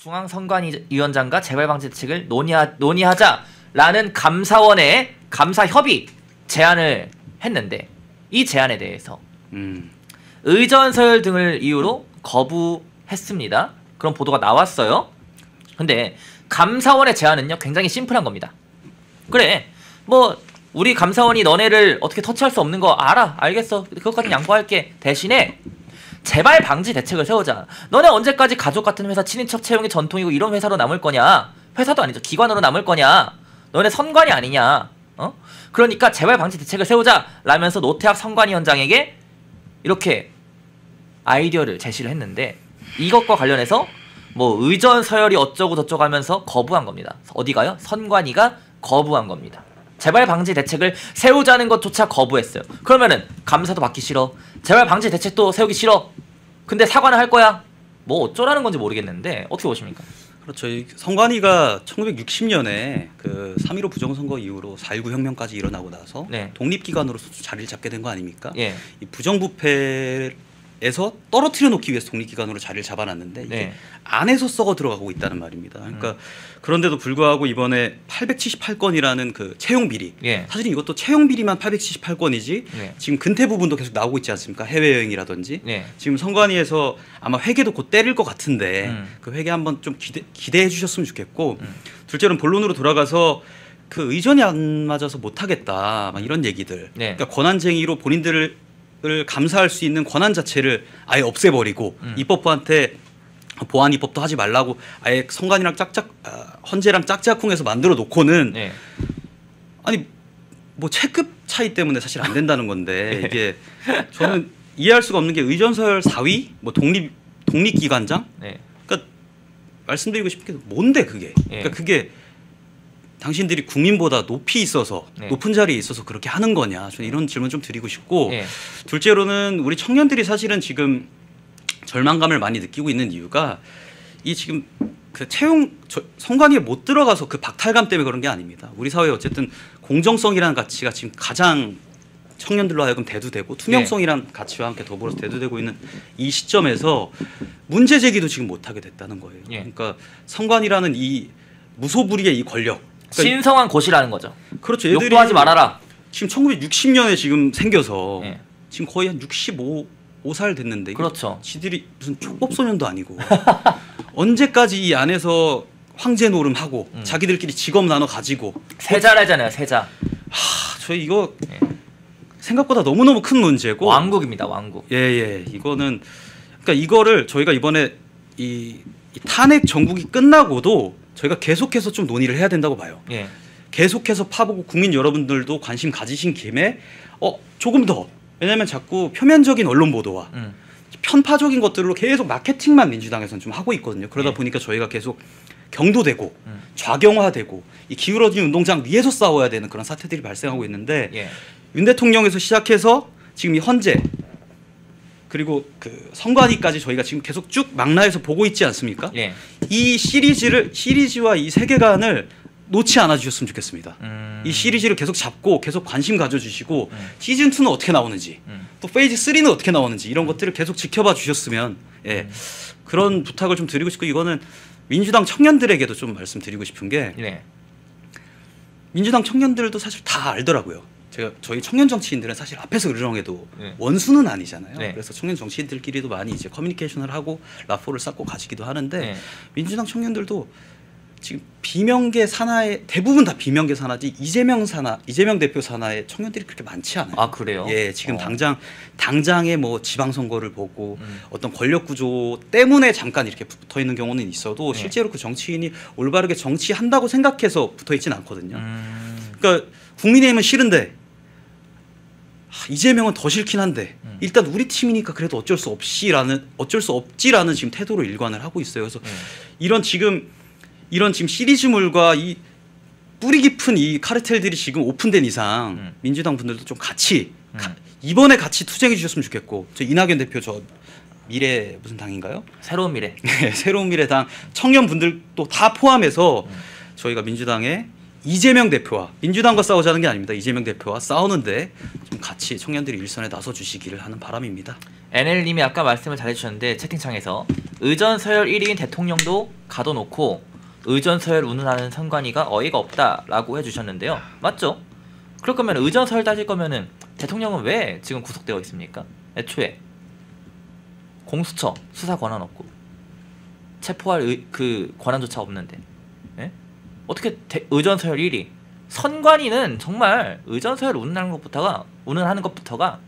중앙선관위원장과 재발방지 대책을 논의하자라는 감사원의 감사협의 제안을 했는데 이 제안에 대해서 의전서열 등을 이유로 거부했습니다. 그런 보도가 나왔어요. 근데 감사원의 제안은요 굉장히 심플한 겁니다. 그래 뭐 우리 감사원이 너네를 어떻게 터치할 수 없는 거 알겠어. 그것까지 양보할게. 대신에 재발 방지 대책을 세우자. 너네 언제까지 가족 같은 회사 친인척 채용이 전통이고 이런 회사로 남을 거냐. 회사도 아니죠. 기관으로 남을 거냐. 너네 선관위 아니냐. 그러니까 재발 방지 대책을 세우자 라면서 노태학 선관위원장에게 이렇게 아이디어를 제시를 했는데 이것과 관련해서 뭐 의전 서열이 어쩌고 저쩌고 하면서 거부한 겁니다. 어디 가요? 선관위가 거부한 겁니다. 재발 방지 대책을 세우자는 것조차 거부했어요. 그러면은 감사도 받기 싫어. 재발 방지 대책도 세우기 싫어. 근데 사과는 할 거야. 뭐 어쩌라는 건지 모르겠는데 어떻게 보십니까? 그렇죠. 선관위가 1960년에 그 3.15 부정선거 이후로 4.19 혁명까지 일어나고 나서 네. 독립기관으로서 자리를 잡게 된 거 아닙니까? 예. 이 부정부패에서 떨어뜨려 놓기 위해서 독립기관으로 자리를 잡아놨는데 이게 네. 안에서 썩어 들어가고 있다는 말입니다. 그러니까 그런데도 불구하고 이번에 878건이라는 그 채용 비리. 예. 사실은 이것도 채용 비리만 878건이지 네. 지금 근태 부분도 계속 나오고 있지 않습니까? 해외여행이라든지. 네. 지금 선관위에서 아마 회계도 곧 때릴 것 같은데 그 회계 한번 좀 기대해 주셨으면 좋겠고 둘째로는 본론으로 돌아가서 그 의전이 안 맞아서 못하겠다 막 이런 얘기들. 네. 그러니까 권한쟁의로 본인들을 감사할 수 있는 권한 자체를 아예 없애버리고 입법부한테 보안 입법도 하지 말라고 아예 선관이랑 헌재랑 짝짝꿍해서 만들어 놓고는 네. 아니 뭐 체급 차이 때문에 사실 안 된다는 건데 이게 저는 이해할 수가 없는 게 의전서열 4위 뭐 독립기관장 네. 그러니까 말씀드리고 싶은 게 뭔데 그게 그러니까 그게 당신들이 국민보다 높이 있어서 높은 자리에 있어서 그렇게 하는 거냐 저는 이런 질문 좀 드리고 싶고 둘째로는 우리 청년들이 사실은 지금 절망감을 많이 느끼고 있는 이유가 이 지금 그 선관위에 못 들어가서 그 박탈감 때문에 그런 게 아닙니다. 우리 사회에 어쨌든 공정성이라는 가치가 지금 가장 청년들로 하여금 대두되고 투명성이라는 가치와 함께 더불어서 대두되고 있는 이 시점에서 문제 제기도 지금 못하게 됐다는 거예요. 그러니까 선관위라는 이 무소불위의 이 권력 그러니까 신성한 곳이라는 거죠. 그렇죠. 욕도 하지 말아라. 지금 1960년에 지금 생겨서 지금 거의 한 65살 됐는데 그렇죠. 지들이 무슨 촉법소년도 아니고 언제까지 이 안에서 황제 노름하고 자기들끼리 직업 나눠 가지고 세자라잖아요. 세자. 저 이거 생각보다 너무너무 큰 문제고 왕국입니다. 왕국. 예. 이거는 그러니까 이거를 저희가 이번에 이 탄핵 정국이 끝나고도 저희가 계속해서 좀 논의를 해야 된다고 봐요. 계속해서 파보고 국민 여러분들도 관심 가지신 김에 조금 더 왜냐하면 자꾸 표면적인 언론 보도와 편파적인 것들로 계속 마케팅만 민주당에서는 좀 하고 있거든요. 그러다 보니까 저희가 계속 경도되고 좌경화되고 이 기울어진 운동장 위에서 싸워야 되는 그런 사태들이 발생하고 있는데 윤 대통령에서 시작해서 지금 이 헌재 그리고 그 선관위까지 저희가 지금 계속 쭉 망라해서 보고 있지 않습니까? 이 시리즈와 이 세계관을 놓지 않아 주셨으면 좋겠습니다. 이 시리즈를 계속 잡고 계속 관심 가져주시고 시즌 2는 어떻게 나오는지 또 페이즈 3는 어떻게 나오는지 이런 것들을 계속 지켜봐 주셨으면 그런 부탁을 좀 드리고 싶고 이거는 민주당 청년들에게도 좀 말씀드리고 싶은 게 민주당 청년들도 사실 다 알더라고요. 저희 청년 정치인들은 사실 앞에서 으르렁해도 원수는 아니잖아요. 그래서 청년 정치인들끼리도 많이 이제 커뮤니케이션을 하고 라포를 쌓고 가시기도 하는데 민주당 청년들도 지금 비명계 산하의 대부분 다 비명계 산하지 이재명 대표 산하의 청년들이 그렇게 많지 않아요. 아 그래요? 지금 당장의 뭐 지방선거를 보고 어떤 권력 구조 때문에 잠깐 이렇게 붙어 있는 경우는 있어도 실제로 그 정치인이 올바르게 정치한다고 생각해서 붙어 있지는 않거든요. 그러니까 국민의힘은 싫은데 이재명은 더 싫긴 한데 일단 우리 팀이니까 그래도 어쩔 수 없지라는 지금 태도로 일관을 하고 있어요. 그래서 이런 지금 시리즈물과 이 뿌리 깊은 이 카르텔들이 지금 오픈된 이상 민주당 분들도 좀 같이 이번에 같이 투쟁해 주셨으면 좋겠고 저 이낙연 대표 저 미래 무슨 당인가요? 새로운 미래. 새로운 미래당 청년 분들도 다 포함해서 저희가 민주당의 이재명 대표와 민주당과 싸우자는 게 아닙니다. 이재명 대표와 싸우는데 좀 같이 같이 청년들이 일선에 나서 주시기를 하는 바람입니다. NL님이 아까 말씀을 잘해주셨는데 채팅창에서 의전서열 1위인 대통령도 가둬놓고 의전서열 운운하는 선관위가 어이가 없다라고 해주셨는데요. 맞죠? 그럴 거면 의전서열 따질 거면은 대통령은 왜 지금 구속되어 있습니까? 애초에 공수처 수사 권한 없고 체포할 그 권한조차 없는데 예? 어떻게 의전서열 1위 선관위는 정말 의전서열 운운하는 것부터가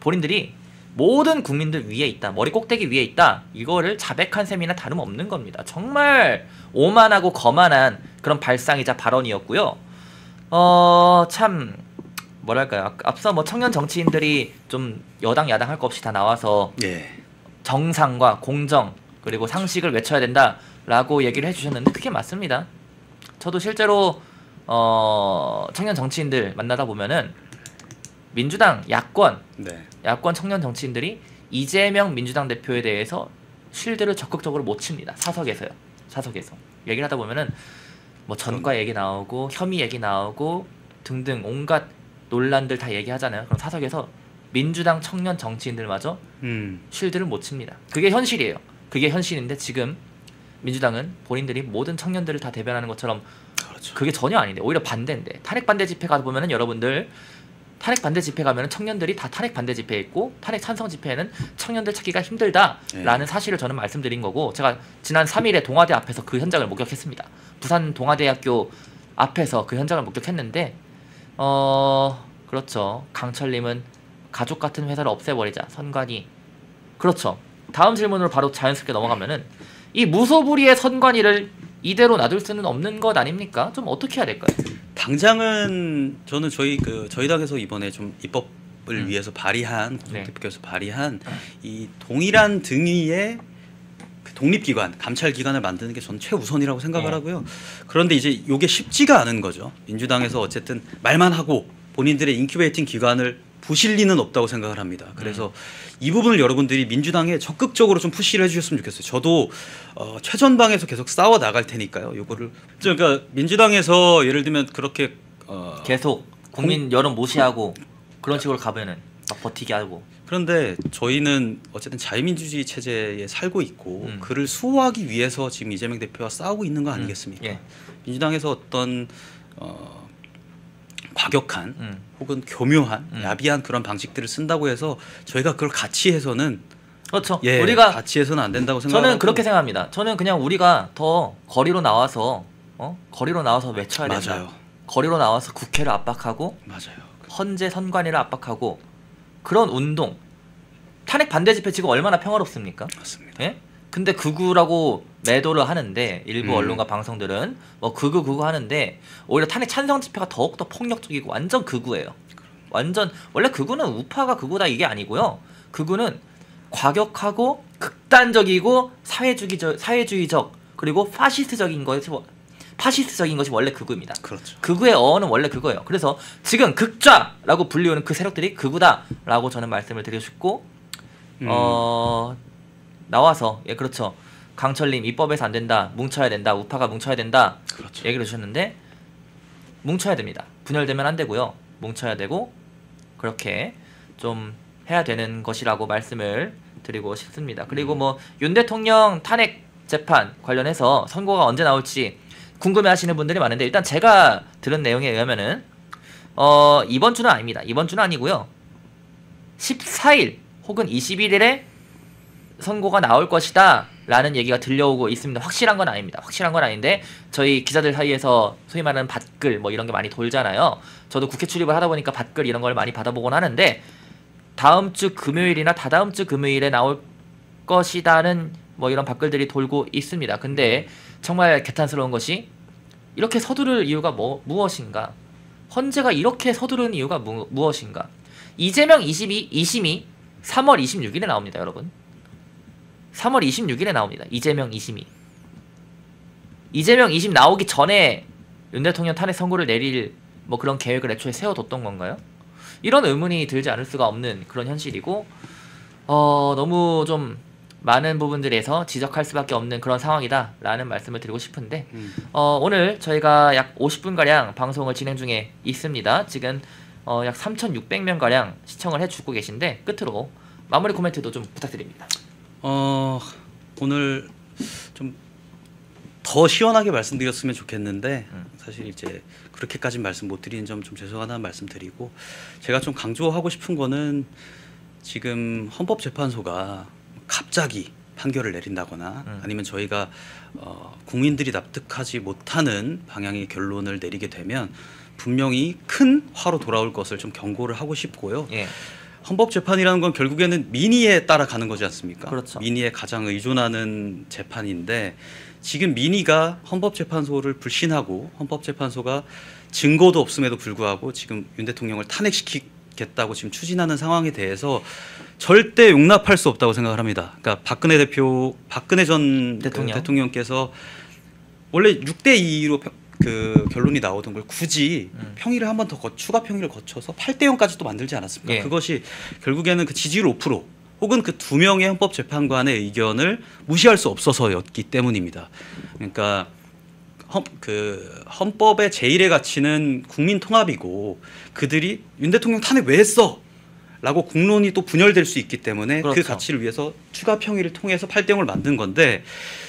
본인들이 모든 국민들 위에 있다, 머리 꼭대기 위에 있다, 이거를 자백한 셈이나 다름없는 겁니다. 정말 오만하고 거만한 그런 발상이자 발언이었고요. 참 뭐랄까요, 앞서 뭐 청년 정치인들이 좀 여당 야당 할 거 없이 다 나와서 정상과 공정 그리고 상식을 외쳐야 된다라고 얘기를 해주셨는데 그게 맞습니다. 저도 실제로 청년 정치인들 만나다 보면은 민주당 야권 청년 정치인들이 이재명 민주당 대표에 대해서 실드를 적극적으로 못 칩니다. 사석에서 얘기를 하다 보면은 뭐 전과 얘기 나오고 혐의 얘기 나오고 등등 온갖 논란들 다 얘기하잖아요. 그럼 사석에서 민주당 청년 정치인들마저 실드를 못 칩니다. 그게 현실이에요. 그게 현실인데 지금 민주당은 본인들이 모든 청년들을 다 대변하는 것처럼 그게 전혀 아닌데 오히려 반대인데 탄핵 반대 집회 가서 보면은 여러분들 탄핵 반대 집회 가면은 청년들이 다 탄핵 반대 집회에 있고 탄핵 찬성 집회에는 청년들 찾기가 힘들다라는 사실을 저는 말씀드린 거고 제가 지난 3일에 동아대 앞에서 그 현장을 목격했습니다. 부산 동아대학교 앞에서 그 현장을 목격했는데 그렇죠. 강철님은 가족 같은 회사를 없애버리자 선관위 그렇죠. 다음 질문으로 바로 자연스럽게 넘어가면은 이 무소불위의 선관위를 이대로 놔둘 수는 없는 것 아닙니까? 좀 어떻게 해야 될까요? 당장은 저는 저희 당에서 이번에 좀 입법을 위해서 발의한 대표께서 발의한 이 동일한 등위의 독립기관, 감찰기관을 만드는 게 저는 최우선이라고 생각을 하고요. 그런데 이제 이게 쉽지가 않은 거죠. 민주당에서 어쨌든 말만 하고 본인들의 인큐베이팅 기관을 부실 리는 없다고 생각을 합니다. 그래서 이 부분을 여러분들이 민주당에 적극적으로 좀 푸시를 해주셨으면 좋겠어요. 저도 최전방에서 계속 싸워 나갈 테니까요. 요거를 그러니까 민주당에서 예를 들면 그렇게 계속 국민 여론 무시하고 그런 식으로 가면은 막 버티게 하고. 그런데 저희는 어쨌든 자유민주주의 체제에 살고 있고 그를 수호하기 위해서 지금 이재명 대표와 싸우고 있는 거 아니겠습니까? 민주당에서 어떤 과격한 혹은 교묘한 야비한 그런 방식들을 쓴다고 해서 저희가 그걸 같이 해서는 그렇죠. 우리가 같이 해서는 안 된다고 생각합니다. 저는 그렇게 생각합니다. 저는 그냥 우리가 더 거리로 나와서 외쳐야 된다. 맞아요. 거리로 나와서 국회를 압박하고 헌재 선관위를 압박하고 그런 운동. 탄핵 반대 집회 지금 얼마나 평화롭습니까? 맞습니다. 예? 근데 극우라고 매도를 하는데 일부 언론과 방송들은 뭐 극우 하는데 오히려 탄핵 찬성 집회가 더욱더 폭력적이고 완전 극우예요. 완전 원래 극우는 우파가 극우다 이게 아니고요. 극우는 과격하고 극단적이고 사회주의적 그리고 파시스트적인 것이 원래 극우입니다. 그렇죠. 극우의 어원은 원래 그거예요. 그래서 지금 극좌라고 불리우는 그 세력들이 극우다라고 저는 말씀을 드리고 싶고 나와서 그렇죠. 강철님 입법에서 안 된다. 뭉쳐야 된다. 우파가 뭉쳐야 된다. 그렇죠. 얘기를 해주셨는데 뭉쳐야 됩니다. 분열되면 안 되고요. 뭉쳐야 되고 그렇게 좀 해야 되는 것이라고 말씀을 드리고 싶습니다. 그리고 뭐 윤 대통령 탄핵 재판 관련해서 선고가 언제 나올지 궁금해하시는 분들이 많은데 일단 제가 들은 내용에 의하면은 이번 주는 아닙니다. 이번 주는 아니고요. 14일 혹은 21일에 선고가 나올 것이다 라는 얘기가 들려오고 있습니다. 확실한 건 아닙니다. 확실한 건 아닌데 저희 기자들 사이에서 소위 말하는 밭글 뭐 이런 게 많이 돌잖아요. 저도 국회 출입을 하다 보니까 밭글 이런 걸 많이 받아보곤 하는데 다음 주 금요일이나 다다음 주 금요일에 나올 것이다는 뭐 이런 밭글들이 돌고 있습니다. 근데 정말 개탄스러운 것이 이렇게 서두를 이유가 무엇인가? 헌재가 이렇게 서두르는 이유가 무엇인가? 이재명 2심이 3월 26일에 나옵니다, 여러분. 3월 26일에 나옵니다. 이재명 2심이. 이재명 2심 나오기 전에 윤 대통령 탄핵 선고를 내릴 뭐 그런 계획을 애초에 세워뒀던 건가요? 이런 의문이 들지 않을 수가 없는 그런 현실이고 너무 좀 많은 부분들에서 지적할 수밖에 없는 그런 상황이다 라는 말씀을 드리고 싶은데 오늘 저희가 약 50분가량 방송을 진행 중에 있습니다. 지금 약 3,600명 가량 시청을 해주고 계신데 끝으로 마무리 코멘트도 좀 부탁드립니다. 오늘 좀 더 시원하게 말씀드렸으면 좋겠는데 사실 이제 그렇게까지 말씀 못 드리는 점 좀 죄송하다는 말씀 드리고, 제가 좀 강조하고 싶은 거는 지금 헌법재판소가 갑자기 판결을 내린다거나 아니면 저희가 국민들이 납득하지 못하는 방향의 결론을 내리게 되면 분명히 큰 화로 돌아올 것을 좀 경고를 하고 싶고요. 예. 헌법재판이라는 건 결국에는 민의에 따라가는 거지 않습니까? 그렇죠. 민의에 가장 의존하는 재판인데, 지금 민의가 헌법재판소를 불신하고 헌법재판소가 증거도 없음에도 불구하고 지금 윤 대통령을 탄핵시키겠다고 지금 추진하는 상황에 대해서 절대 용납할 수 없다고 생각을 합니다. 그러니까 박근혜 전 대통령께서 원래 6대2로 그 결론이 나오던 걸 굳이 평의를 한 번 더 추가 평의를 거쳐서 8대0까지 또 만들지 않았습니까? 예. 그것이 결국에는 그 지지율 5% 혹은 그 2명의 헌법재판관의 의견을 무시할 수 없어서였기 때문입니다. 그러니까 헌법의 제1의 가치는 국민 통합이고, 그들이 윤 대통령 탄핵 왜 했어? 라고 국론이 또 분열될 수 있기 때문에 그렇죠. 그 가치를 위해서 추가 평의를 통해서 8대0을 만든 건데,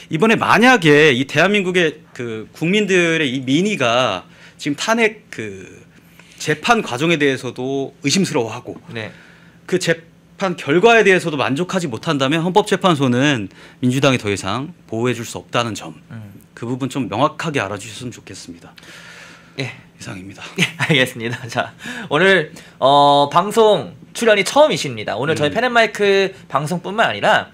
이번에 만약에 이 대한민국의 그 국민들의 이 민의가 지금 탄핵 그 재판 과정에 대해서도 의심스러워하고 네. 그 재판 결과에 대해서도 만족하지 못한다면 헌법재판소는 민주당이 더 이상 보호해 줄 수 없다는 점, 그 부분 좀 명확하게 알아주셨으면 좋겠습니다. 예. 이상입니다. 예, 알겠습니다. 자, 오늘 방송 출연이 처음이십니다. 오늘 저희 펜앤마이크 방송뿐만 아니라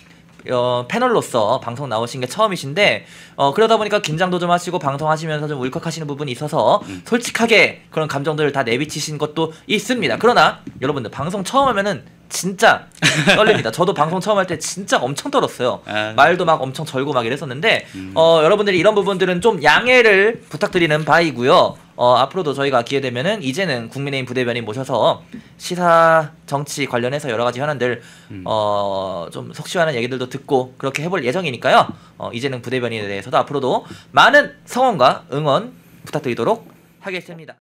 패널로서 방송 나오신 게 처음이신데, 그러다 보니까 긴장도 좀 하시고 방송하시면서 좀 울컥하시는 부분이 있어서 솔직하게 그런 감정들을 다 내비치신 것도 있습니다. 그러나 여러분들 방송 처음 하면은 진짜 떨립니다. 저도 방송 처음 할 때 진짜 엄청 떨었어요. 말도 막 엄청 절고 막 이랬었는데 여러분들이 이런 부분들은 좀 양해를 부탁드리는 바이고요. 앞으로도 저희가 기회 되면은 이제는 국민의힘 부대변인 모셔서 시사 정치 관련해서 여러 가지 현안들 좀 속시원한 얘기들도 듣고 그렇게 해볼 예정이니까요. 이제는 부대변인에 대해서도 앞으로도 많은 성원과 응원 부탁드리도록 하겠습니다.